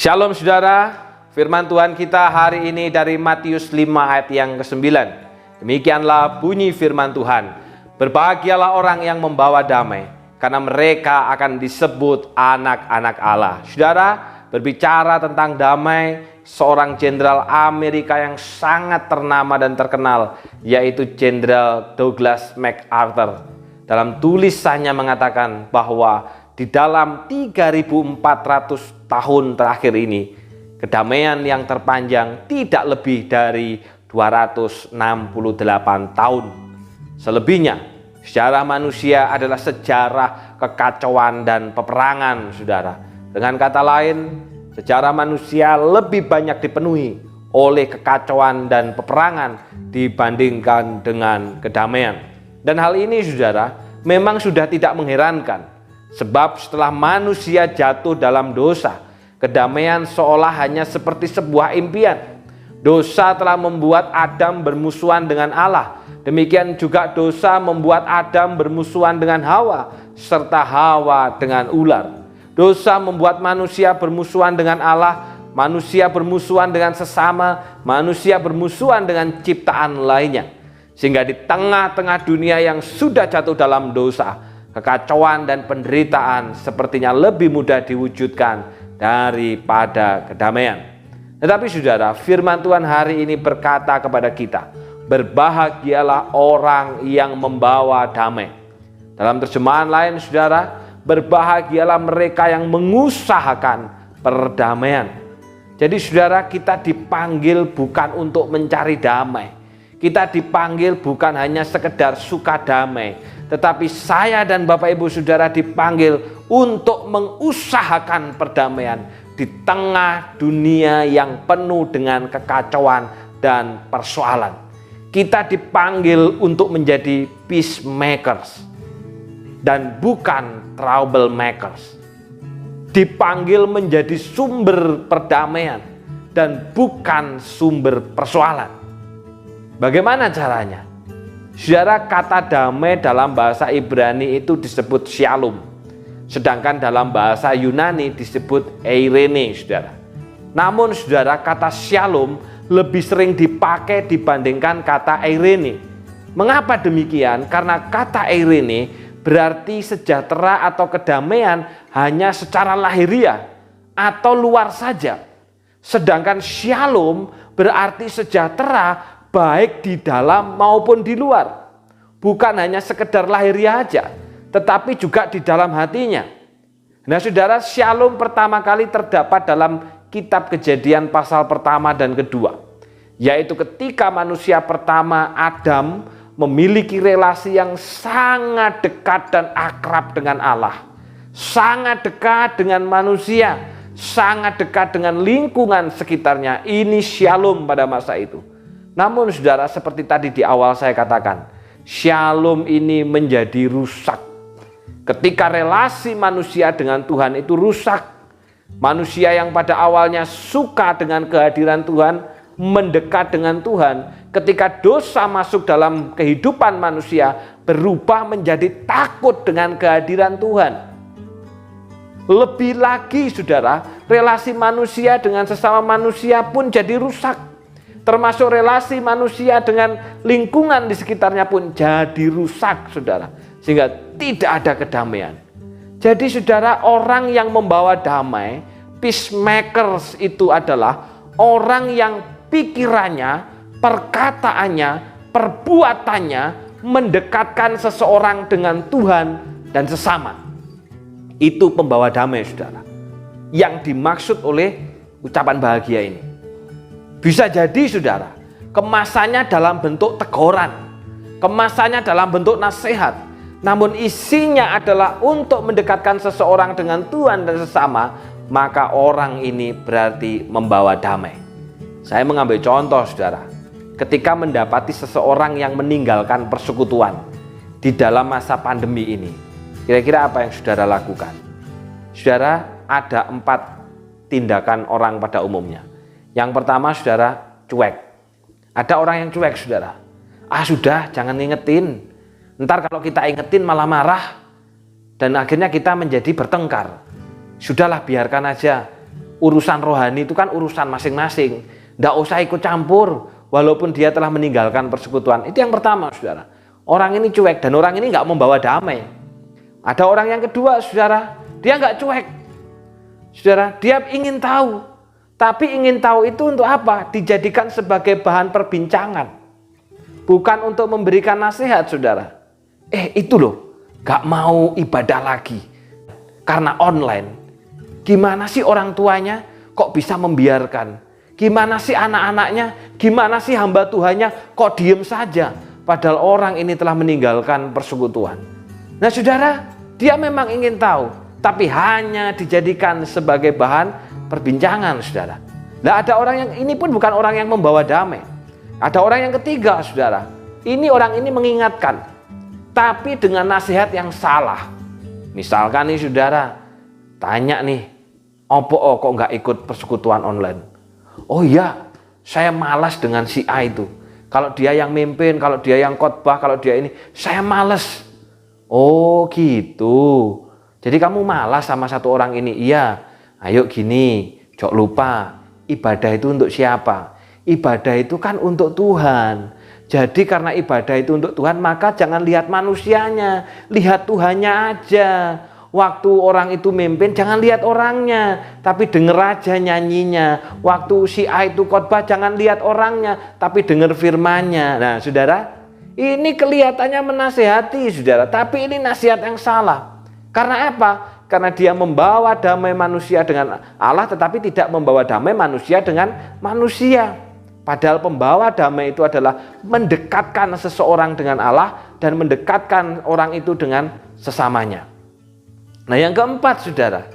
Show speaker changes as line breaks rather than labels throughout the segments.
Shalom saudara, firman Tuhan kita hari ini dari Matius 5 ayat yang ke-9. Demikianlah bunyi firman Tuhan. Berbahagialah orang yang membawa damai, karena mereka akan disebut anak-anak Allah. Saudara, berbicara tentang damai, seorang jenderal Amerika yang sangat ternama dan terkenal, yaitu Jenderal Douglas MacArthur, dalam tulisannya mengatakan bahwa di dalam 3.400 tahun terakhir ini, kedamaian yang terpanjang tidak lebih dari 268 tahun. Selebihnya, sejarah manusia adalah sejarah kekacauan dan peperangan, saudara. Dengan kata lain, sejarah manusia lebih banyak dipenuhi oleh kekacauan dan peperangan dibandingkan dengan kedamaian. Dan hal ini, saudara, memang sudah tidak mengherankan. Sebab setelah manusia jatuh dalam dosa, kedamaian seolah hanya seperti sebuah impian. Dosa telah membuat Adam bermusuhan dengan Allah. Demikian juga dosa membuat Adam bermusuhan dengan Hawa, serta Hawa dengan ular. Dosa membuat manusia bermusuhan dengan Allah, manusia bermusuhan dengan sesama, manusia bermusuhan dengan ciptaan lainnya. Sehingga di tengah-tengah dunia yang sudah jatuh dalam dosa, kekacauan dan penderitaan sepertinya lebih mudah diwujudkan daripada kedamaian. Tetapi saudara, firman Tuhan hari ini berkata kepada kita, berbahagialah orang yang membawa damai. Dalam terjemahan lain, saudara, berbahagialah mereka yang mengusahakan perdamaian. Jadi saudara, kita dipanggil bukan untuk mencari damai. Kita dipanggil bukan hanya sekedar suka damai, tetapi saya dan Bapak Ibu Saudara dipanggil untuk mengusahakan perdamaian di tengah dunia yang penuh dengan kekacauan dan persoalan. Kita dipanggil untuk menjadi peacemakers dan bukan troublemakers. Dipanggil menjadi sumber perdamaian dan bukan sumber persoalan. Bagaimana caranya? Saudara, kata damai dalam bahasa Ibrani itu disebut shalom. Sedangkan dalam bahasa Yunani disebut eirene, saudara. Namun saudara, kata shalom lebih sering dipakai dibandingkan kata eirene. Mengapa demikian? Karena kata eirene berarti sejahtera atau kedamaian hanya secara lahiriah atau luar saja. Sedangkan shalom berarti sejahtera baik di dalam maupun di luar. Bukan hanya sekedar lahiriah aja, tetapi juga di dalam hatinya. Nah saudara, shalom pertama kali terdapat dalam kitab Kejadian pasal pertama dan kedua. Yaitu ketika manusia pertama Adam memiliki relasi yang sangat dekat dan akrab dengan Allah. Sangat dekat dengan manusia, sangat dekat dengan lingkungan sekitarnya. Ini shalom pada masa itu. Namun saudara, seperti tadi di awal saya katakan, shalom ini menjadi rusak. Ketika relasi manusia dengan Tuhan itu rusak, manusia yang pada awalnya suka dengan kehadiran Tuhan, mendekat dengan Tuhan, ketika dosa masuk dalam kehidupan manusia, berubah menjadi takut dengan kehadiran Tuhan. Lebih lagi saudara, relasi manusia dengan sesama manusia pun jadi rusak. Termasuk relasi manusia dengan lingkungan di sekitarnya pun jadi rusak, saudara. Sehingga tidak ada kedamaian. Jadi saudara, orang yang membawa damai, peacemakers itu adalah orang yang pikirannya, perkataannya, perbuatannya mendekatkan seseorang dengan Tuhan dan sesama. Itu pembawa damai, saudara. Yang dimaksud oleh ucapan bahagia ini. Bisa jadi saudara, kemasannya dalam bentuk teguran, kemasannya dalam bentuk nasihat, namun isinya adalah untuk mendekatkan seseorang dengan Tuhan dan sesama, maka orang ini berarti membawa damai. Saya mengambil contoh saudara, ketika mendapati seseorang yang meninggalkan persekutuan di dalam masa pandemi ini, kira-kira apa yang saudara lakukan? Saudara, ada 4 tindakan orang pada umumnya. Yang pertama saudara, cuek. Ada orang yang cuek saudara. Sudah, jangan ingetin. Ntar kalau kita ingetin malah marah. Dan akhirnya kita menjadi bertengkar. Sudahlah, biarkan aja. Urusan rohani itu kan urusan masing-masing. Tidak usah ikut campur walaupun dia telah meninggalkan persekutuan. Itu yang pertama, saudara. Orang ini cuek dan orang ini nggak membawa damai. Ada orang yang kedua, saudara, dia nggak cuek. Saudara, dia ingin tahu. Tapi ingin tahu itu untuk apa? Dijadikan sebagai bahan perbincangan. Bukan untuk memberikan nasihat, saudara. Itu loh, nggak mau ibadah lagi karena online. Gimana sih orang tuanya kok bisa membiarkan? Gimana sih anak-anaknya? Gimana sih hamba Tuhannya kok diem saja? Padahal orang ini telah meninggalkan persekutuan. Nah saudara, dia memang ingin tahu. Tapi hanya dijadikan sebagai bahan perbincangan, saudara. Nah ada orang yang ini pun bukan orang yang membawa damai. Ada orang yang ketiga, saudara. Ini orang ini mengingatkan. Tapi dengan nasihat yang salah. Misalkan nih saudara, tanya nih, kok nggak ikut persekutuan online? Oh iya, saya malas dengan si A itu. Kalau dia yang mimpin, kalau dia yang khotbah, kalau dia ini, saya malas. Oh gitu. Jadi kamu malas sama satu orang ini? Iya. Ayo gini, jangan lupa, ibadah itu untuk siapa? Ibadah itu kan untuk Tuhan. Jadi karena ibadah itu untuk Tuhan, maka jangan lihat manusianya, lihat Tuhannya aja. Waktu orang itu mimpin, jangan lihat orangnya, tapi denger aja nyanyinya. Waktu si A itu khotbah, jangan lihat orangnya, tapi denger firmannya. Nah saudara, ini kelihatannya menasehati saudara, tapi ini nasihat yang salah. Karena apa? Karena dia membawa damai manusia dengan Allah, tetapi tidak membawa damai manusia dengan manusia. Padahal pembawa damai itu adalah mendekatkan seseorang dengan Allah dan mendekatkan orang itu dengan sesamanya. Nah yang keempat saudara,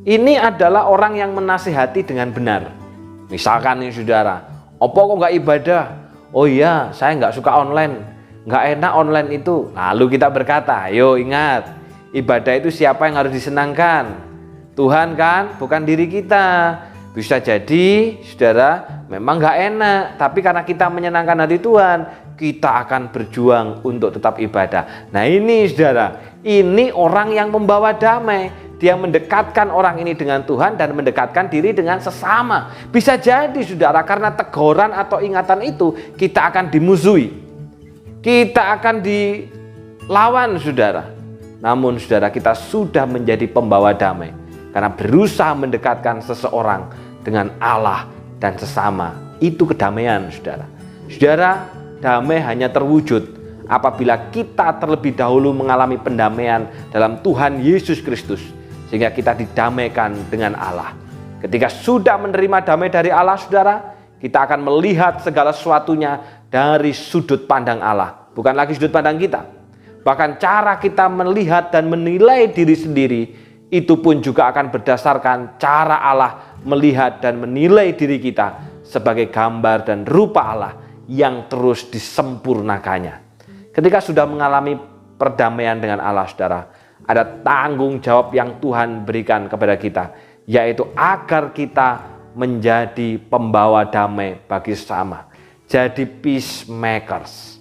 ini adalah orang yang menasihati dengan benar. Misalkan nih saudara, kok nggak ibadah? Oh iya, saya nggak suka online, nggak enak online itu. Lalu kita berkata, ayo ingat, ibadah itu siapa yang harus disenangkan? Tuhan kan, bukan diri kita. Bisa jadi saudara memang nggak enak, tapi karena kita menyenangkan hati Tuhan, kita akan berjuang untuk tetap ibadah. Nah ini saudara, ini orang yang membawa damai. Dia mendekatkan orang ini dengan Tuhan dan mendekatkan diri dengan sesama. Bisa jadi saudara, karena teguran atau ingatan itu kita akan dimusuhi, kita akan dilawan saudara. Namun saudara, kita sudah menjadi pembawa damai karena berusaha mendekatkan seseorang dengan Allah dan sesama. Itu kedamaian saudara. Saudara, damai hanya terwujud apabila kita terlebih dahulu mengalami pendamaian dalam Tuhan Yesus Kristus, sehingga kita didamaikan dengan Allah. Ketika sudah menerima damai dari Allah saudara, kita akan melihat segala sesuatunya dari sudut pandang Allah, bukan lagi sudut pandang kita. Bahkan cara kita melihat dan menilai diri sendiri itu pun juga akan berdasarkan cara Allah melihat dan menilai diri kita sebagai gambar dan rupa Allah yang terus disempurnakannya. Ketika sudah mengalami perdamaian dengan Allah saudara, ada tanggung jawab yang Tuhan berikan kepada kita, yaitu agar kita menjadi pembawa damai bagi sesama, jadi peacemakers.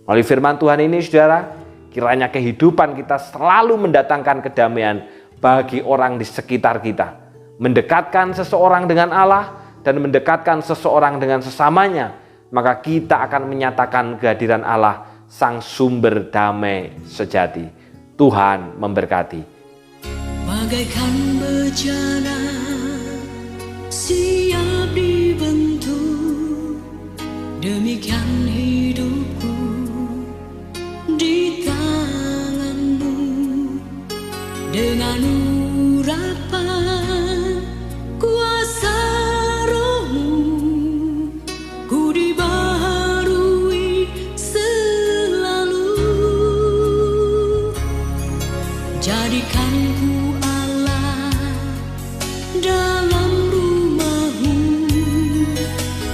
Melalui firman Tuhan ini saudara, kiranya kehidupan kita selalu mendatangkan kedamaian bagi orang di sekitar kita, mendekatkan seseorang dengan Allah dan mendekatkan seseorang dengan sesamanya, maka kita akan menyatakan kehadiran Allah, Sang Sumber Damai Sejati. Tuhan memberkati.
Bagaikan bejana siap dibentuk, demikian hidupku di tanganmu. Dengan urapan kuasa Roh-Mu, ku dibaharui selalu. Jadikan ku Allah dalam rumah-Mu,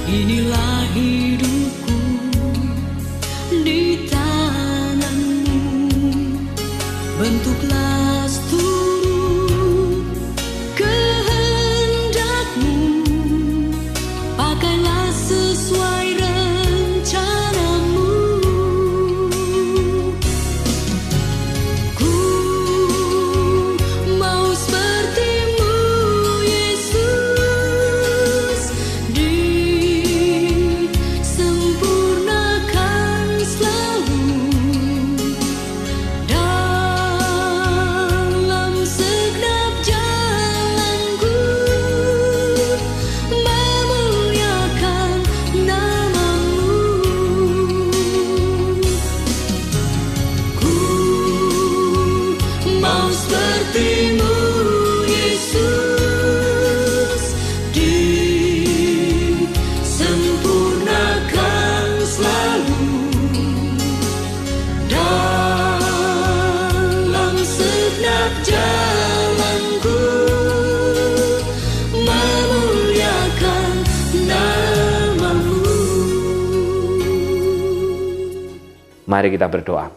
inilah hidupku di tangan-Mu. Bentuklah seluruh kehendak-Mu, pakailah sesuai rencana-Mu. Ku mau seperti-Mu Yesus. hatimu Yesus disempurnakan selalu dalam segenap jalanku, memuliakan nama-Mu.
Mari kita berdoa.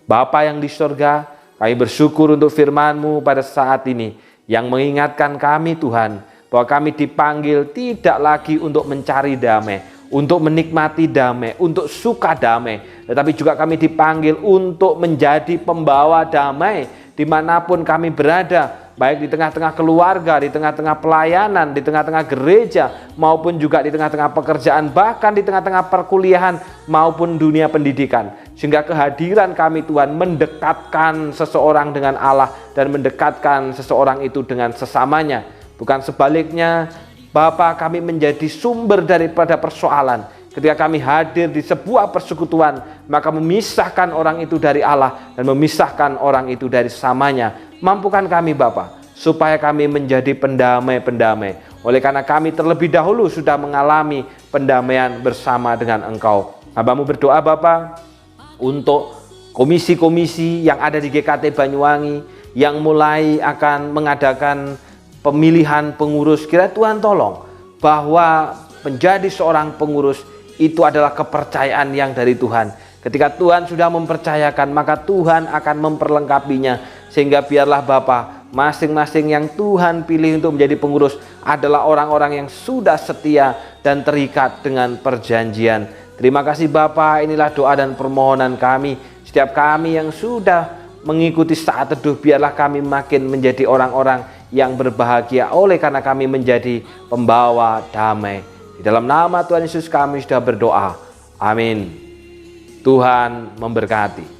Bapa yang di surga, kami bersyukur untuk firman-Mu pada saat ini yang mengingatkan kami Tuhan bahwa kami dipanggil tidak lagi untuk mencari damai, untuk menikmati damai, untuk suka damai, tetapi juga kami dipanggil untuk menjadi pembawa damai dimanapun kami berada, baik di tengah-tengah keluarga, di tengah-tengah pelayanan, di tengah-tengah gereja, maupun juga di tengah-tengah pekerjaan, bahkan di tengah-tengah perkuliahan maupun dunia pendidikan. Sehingga kehadiran kami Tuhan mendekatkan seseorang dengan Allah dan mendekatkan seseorang itu dengan sesamanya. Bukan sebaliknya, Bapa, kami menjadi sumber daripada persoalan. Ketika kami hadir di sebuah persekutuan, maka memisahkan orang itu dari Allah dan memisahkan orang itu dari samanya. Mampukan kami Bapa, supaya kami menjadi pendamai-pendamai. Oleh karena kami terlebih dahulu sudah mengalami pendamaian bersama dengan Engkau. Hamba-Mu berdoa Bapa, untuk komisi-komisi yang ada di GKT Banyuwangi, yang mulai akan mengadakan pemilihan pengurus. Kira Tuhan tolong, bahwa menjadi seorang pengurus itu adalah kepercayaan yang dari Tuhan. Ketika Tuhan sudah mempercayakan, maka Tuhan akan memperlengkapinya. Sehingga biarlah Bapa, masing-masing yang Tuhan pilih untuk menjadi pengurus adalah orang-orang yang sudah setia dan terikat dengan perjanjian. Terima kasih Bapa, inilah doa dan permohonan kami. Setiap kami yang sudah mengikuti saat teduh, biarlah kami makin menjadi orang-orang yang berbahagia oleh karena kami menjadi pembawa damai. Di dalam nama Tuhan Yesus kami sudah berdoa. Amin. Tuhan memberkati.